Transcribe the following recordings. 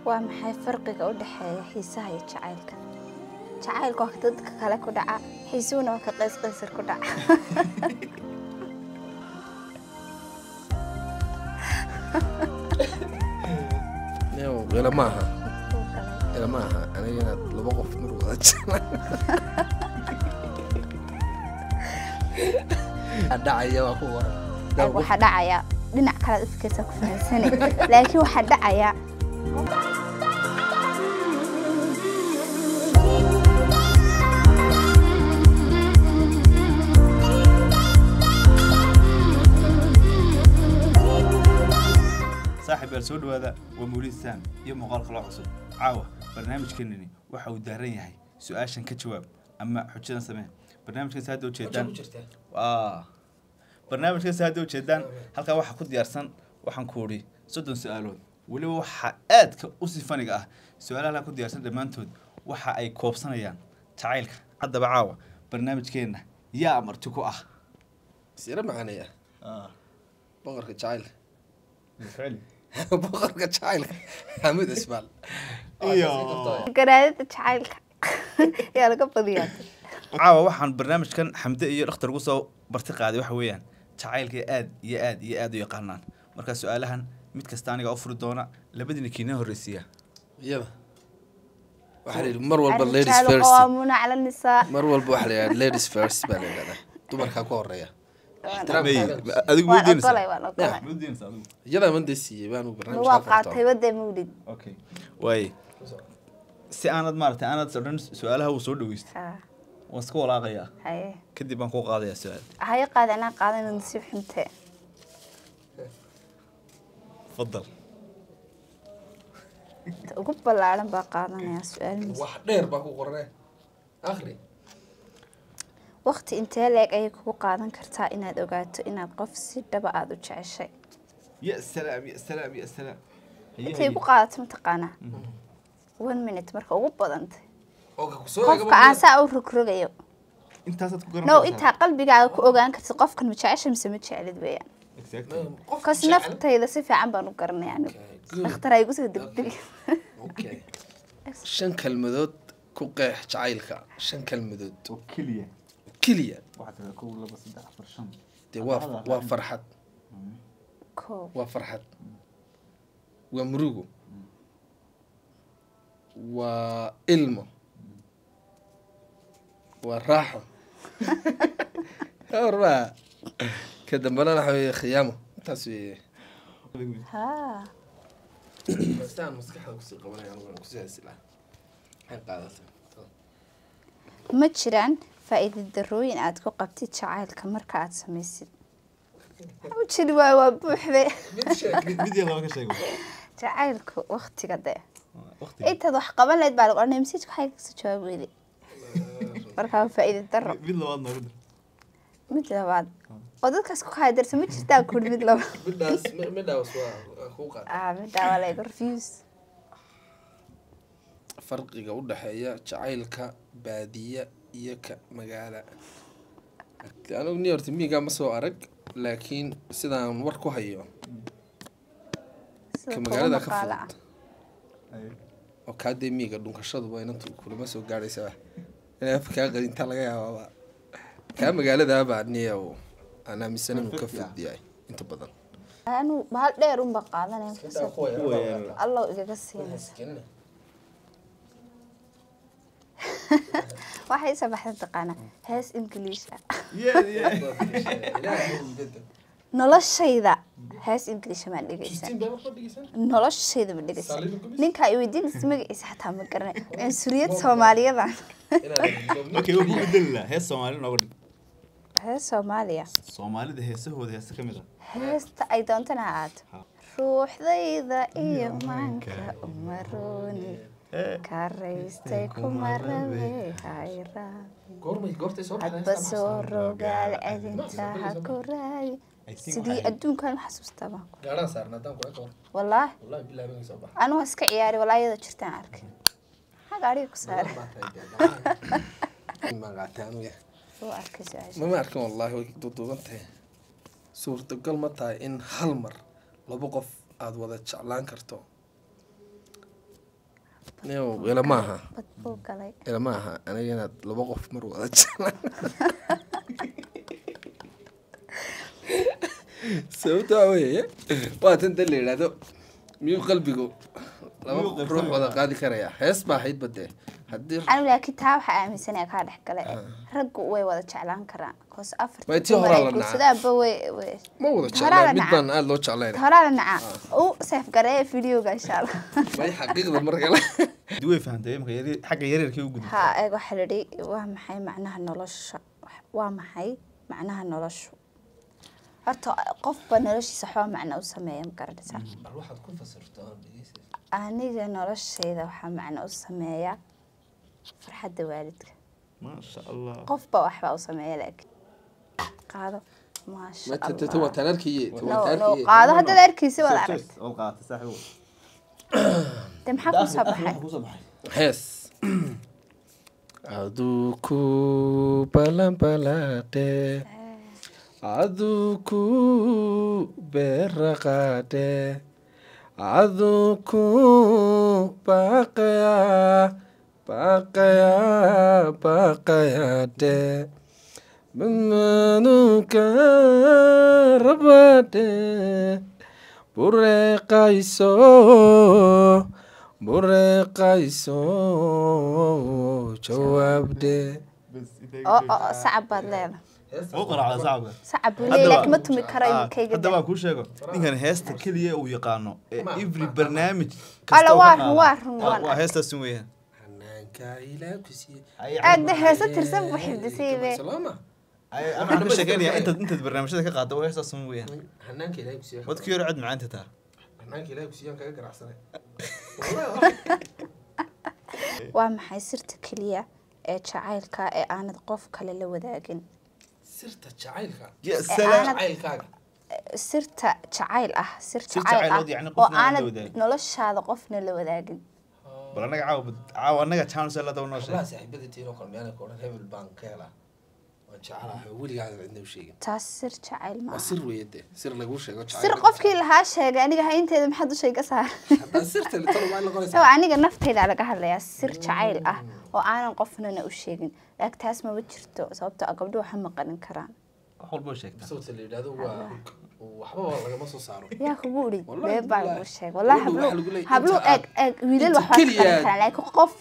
waa maxay farqiga u dhaxeeya xiisaha iyo jacaylka? jacaylku waa dadka kale ku dhaca, xiisuhuna waa ka qaysqaysar ku dhaca. إلى معها أنا هنا لبقف مروضة الدعية وأخوه waxa dhacaya dhinac kale ifkiisa ku fahansanay laakiin waxa dhacaya صاحب السود هذا ومولد ثان يوم مقال عصب عاوة برنامج كنني وحاول دارين يحي سؤال شن كجواب أما حجنا سمين برنامج كسادة وجدان برنامج كسادة وجدان هلك واحد كود يرسن وحن كوري صدق سؤالون ولو حقات كأوصفني سؤال هلا كود يرسن دمانتود وح أي كوب سنة يعني تعالك عدا بعاوة برنامج كنا يا أمر تكو سيرة معنا يا بقرك تعال بالفعل بقرك تعال حمد اسمال garaadada jacaylka yaa laga badiyaa caawa waxaan barnaamijkan xamde iyo dhakhtar ugu soo barti qaaday waxa weeyaan jacaylka aad u yaqaanaan marka su'aalahan mid kasta aniga u furi doona labadina kiina horeysiya yaba waxa mar walba ladies first qaamuna ala nisaa mar walba waxa la ladies first baa la yiraahdaa dumarka ku horeeya adigu muudinaysa yada man desiye baan u barnaamij waa qaatay wada muudid okay way si aanad maartay aanad sodhan su'aalaha uu soo dhaweystay واسكو لاقيا هاي كدي بانكو قاضي السؤال هاي قاعدة قاعدة نسيب حنتين تفضل وقبل العالم بقى قاعدة يا سؤال واحد دير باكو قرنه آخري وقت انت لك أي كو قاعدة كرتا إن أوقات إن قفص دبا أدو شيء يا سلام يا سلام يا سلام هي كو قاعدة متقانة 1 minute مركا وقبل أنت qofka aan saa u rogrogayo intaasad ku garan no inta qalbigaaga ku ogaan kartid qofkan ma jeceshay mise ma jeclid weeyaan exactly qofkas naftayda si fiican baan u garanay yani dhakhtar ay igu soo degdeg okay shan kalmadood ku qeex jacaylka shan kalmadood oo kaliya waxa ku laba saddex afar shan de waa farxad waa farxad waa murugo waa ilmo والراحة أربعة كده بنا نحوي خيامه تسوي ها بس أنا مسكحة وكسر قبل يعني وكسر السلعة هاي قاعدة ما jiraan faa'iido darooyin aad ku qabtid jacaylka marka aad samaysid wajili waa buuxbe mid yalla ka sheego jacaylku waqtiga de inta wax qaban leed baa qornay message waxay ka soo jawaab weeyday marka faa'iido daro mid labaad oo dadkaas ku khaydarsan ma jirtaa ku mid labaad middaas waa ku qaad middaa waa la refuse farqiga u dhaxeeya jacaylka baadiya iyo ka magaala anigu New York miiga ma soo arag laakiin sidaan war ku hayo ka magaalada ka fudud oo kaadee miiga dhunkashadu waa inantu kulama soo gaaraysaa أنا أفكار قديم تلاقيها بابا كم قال هذا بعدني أو أنا مسنا مكفر دياي أنت بدل أنا بهال ديرون بقى أنا الله يجزيه واحد سبح تقانا هاس إنجليش نلاش شيء ذا هاس إنجليش ما نجيسه نلاش شيء ذا ما نجيسه نينك يودين اسمه إسحتها مكرنا إن سورية سومالية ذا اوكي وقول بدل هي الصومالي نقول هي صوماليا الصومالي ده هي سهو ده هي كاميرا هي ايضا تنعاد روح ذا ايه مانك امروني كاريستيكم مرمي هايرا بس قال انت هكوراي سيدي ادون كان حسوس تبع gaaraan saarna tan ku eego والله billahi ma soo baxay انا اسك ciyaari walaa yada jirtaan arkay gaari ku saar ma qaataanu ya oo arkaysaa ma arkin wallahi way duduubantay suurtagal ma tahay in hal mar laba qof aad wada jeclaan karto ila maaha bad buu galay ila maaha aniga inaad laba qof mar wada jeclaan sababta weeye waa tan la yiraahdo miyuu qalbigu laba ruux wada qaadi karaya hees baa hayd badee haddii anigu laakiin taa waxa aaminsanaya ka dhex galay raggu way wada jeclaan karaan koos afar way tii hore la nacaa way ma wada jeclaan mid baan aad loo jeclayn hore la nacaa oo saf garay videoga insha Allah way xaqiiqda marka la duway fahamtay imka yari xagga yareerkii u gudub ha eeg waxa la dhigi waa maxay macnaha nolosha waa maxay macnaha nolosha horta qofba noloshiisa xoo macna u sameeyo ma garanaysaa waxaad ku fasirtaa aniga noloshayda waxa macna u sameeya farxadda waalidka ma sha Allah qofba waxba u sameeya laakiin qaado ma sha Allah ma tata tanarkiye qaado hadda arkiisa wada aragtay oo qaata saaxiib maxaa ku soo baxay hees aduku balambalate aduku beraqate aduku baqayate bamanuka rabate bureqayso jawaabde oo sacab baad leedahay وقرع صعب صعب ليلك ما تمي كراي كيغا هذا ما كل شيء نينكن هيست كليه او يقانو افري برنامج على وار هيست سويها حنانكا الى كسي اد هيست ترسم وحد سيبه سلامه انا مش شاكانيا انت برنامجك ka qaado هيست سويها حنانكا الى كسي wadku yar cid macaan ta حنانكا الى كسي aan kaga garacsanay waa maxay sirta kaliya ee jacaylka ee aanad qof kale la wadaagin sirta jacaylka ya salaam jacaylkaaga sirta jacayl ah sirta jacayl oo aanad noloshaada qofna la wadaagin bal anaga caaw anaga chance la dawno shay saaxiibada tiiro qormiyana ko dhan hebel baan ka helaa waan jecelahay weligaa cidna u sheegin taas sir jacayl ma sir weeyde sir lagu sheego jacayl sir qofkii lahaa sheegay aniga haynteeda maxaad u sheega saar sirta la talo ma la qoraysaa aniga naftayda laga hadlayaa sir jacayl ah oo aanan qofna u sheegin laakiin taas ma jirto sababtoo ah gabdhuhu waxa maqan karaan wax walba sheegtaa sababta la yiraahdo waa waxba laga ma soo saaro yaa kugu uri beebaa lagu sheeg wallahi hablu eg wiilal wax karaan laakiin qof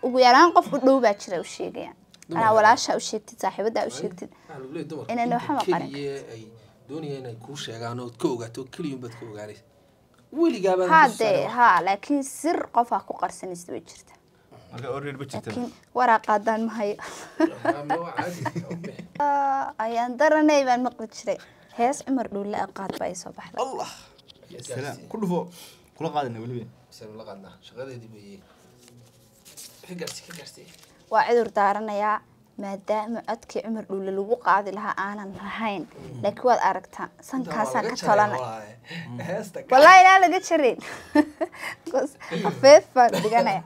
ugu yaraan qof u dhow baa jira u sheegaya ana walaasha u sheegtid saaxiibada u sheegtid inaan waxa maqan ay doonayeen inay ku sheegaan oo ka ogaato kaliya bad ka ogaanay weligaa baa ha laakiin sir qof ah ku qarsanaysid way jirtaa marka orreed bajita laakiin waraaqadan ma hayo ayaan daranay baan maqli jiray hees Umar Dhuule qaad bay soo baxday Allah salaam ku dhufo kula qaadana waliba salaam la qaadna shaqadeedii bay figarsi waa cidur daaranayaa maadaama codkii Umar Dhuule lagu qaadi lahaa aanan lahayn laakiin waad aragtaa sankaasaan ka tolanay wallahi ilaa laga jirin afeefan dhiganaya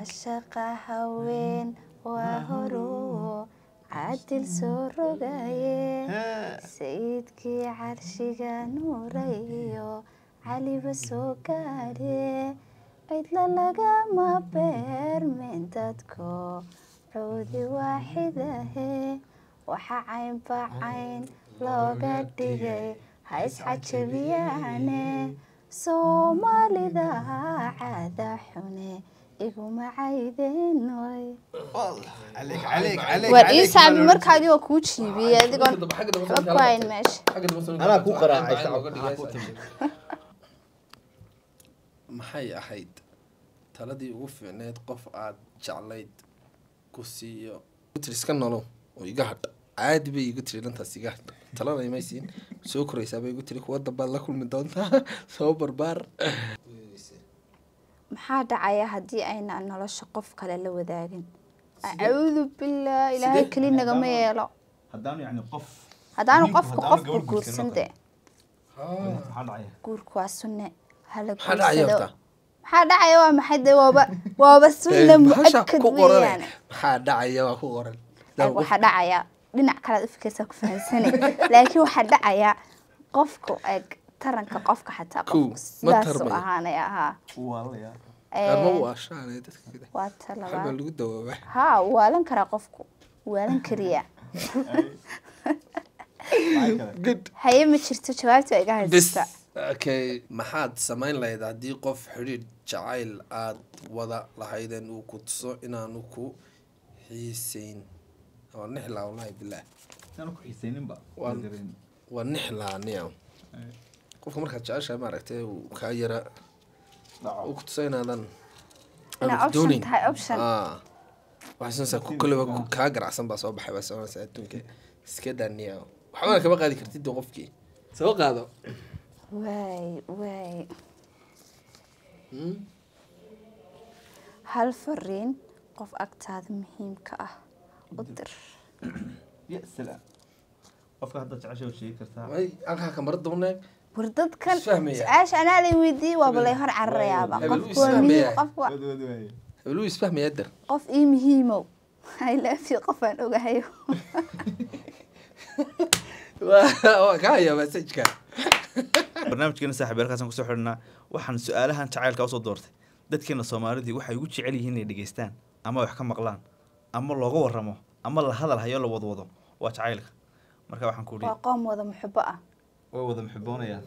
ashaqa haween waa horo عدل سرقايه سيدكي عرشيغا نوريو علي بسوكاري عيدلا لغا ما بير من دادكو عودي واحدة وحا عين بعين لوغا ديغي هايس حجبياني سومالي ذا عادا حوني igu macaydeen way عليك وإيسا بمركاجي وكو جيبي adigoon waxaan meesha ana ku qaraacay maxay ahayd taladii ugu fiicneed qof aad jeclayd ku siiyo iska nolow oo iga hadh caadi bay igu tiri intaas iga hadh talada ay maysiin soo koraysaa bay igu tiri kuwa dambaad la kulmi doontaa soo barbaar maxaa dhacaya hadii ayna nolosha qof kale la wadaagin a'uudu billaah ilaahay kali naga ma yeelo hadaan qofku guursante maxaa dhacaya guurku waa sunne hala guursado maxaa dhacaya waa maxay waaba sunne mu'akkad weeyaan maxaa dhacaya waa ku qoran waxa dhacaya dhinac kale u fikirsa ku fahansanay laakiin waxa dhacaya qofku eg taranka qofka xataa qofku sidaas u ahaanaya qaarma u ashaanay dadka kale waa xalba talabaad lagu dawaaba haa waalan karaa qofku waalan kariyaa good haye ma jirto jawaabta iga bis haysata okay maxaad samayn lahayd haddii qof xidhiidh jacayl aad wada lahaydeen uu ku tuso inaanu ku xiisayn waa nixlaa wallaahi bilaah inaan ku xiisayninba waa nixlaa niya qofka markaad jeceshahay maaragtay uu kaa yara uu ku tuso inaadan inaa option tahay option waxasanaysaa ku kaleba kaa garacsan baa soo baxay baa soconaysaa adduunka iska daa niya waxbana kama qaadi kartid dee qofkii soo qaado waay hal fariin qof agtaada muhiimka ah u dir ya salaam qofka hadda jecesha sheegi kartaa way halkaa kamara dooneeg war dadkan Isfahmaya. su-aasha anaa lay weydiiyey waaba lay hor cararayaaba Hebel qofku waa isfahmaya. muhiim qof waa hebeluu isfahmaya dar qof ii muhiimow I love you qof aan ogahayo waa kaa haya masajka barnaamijkeena saaxiib halkaasaan kusoo xidhnaa waxaan su-aalahan jacaylka usoo doortay dadkeena soomaalidii waxay ugu jecel yihiin inay dhegeystaan ama wax ka maqlaan ama looga warramo ama la hadal hayo la wadwado waa jacaylka marka waxaan ku waa qoom wada muxubo ah way wada muxiboonayaan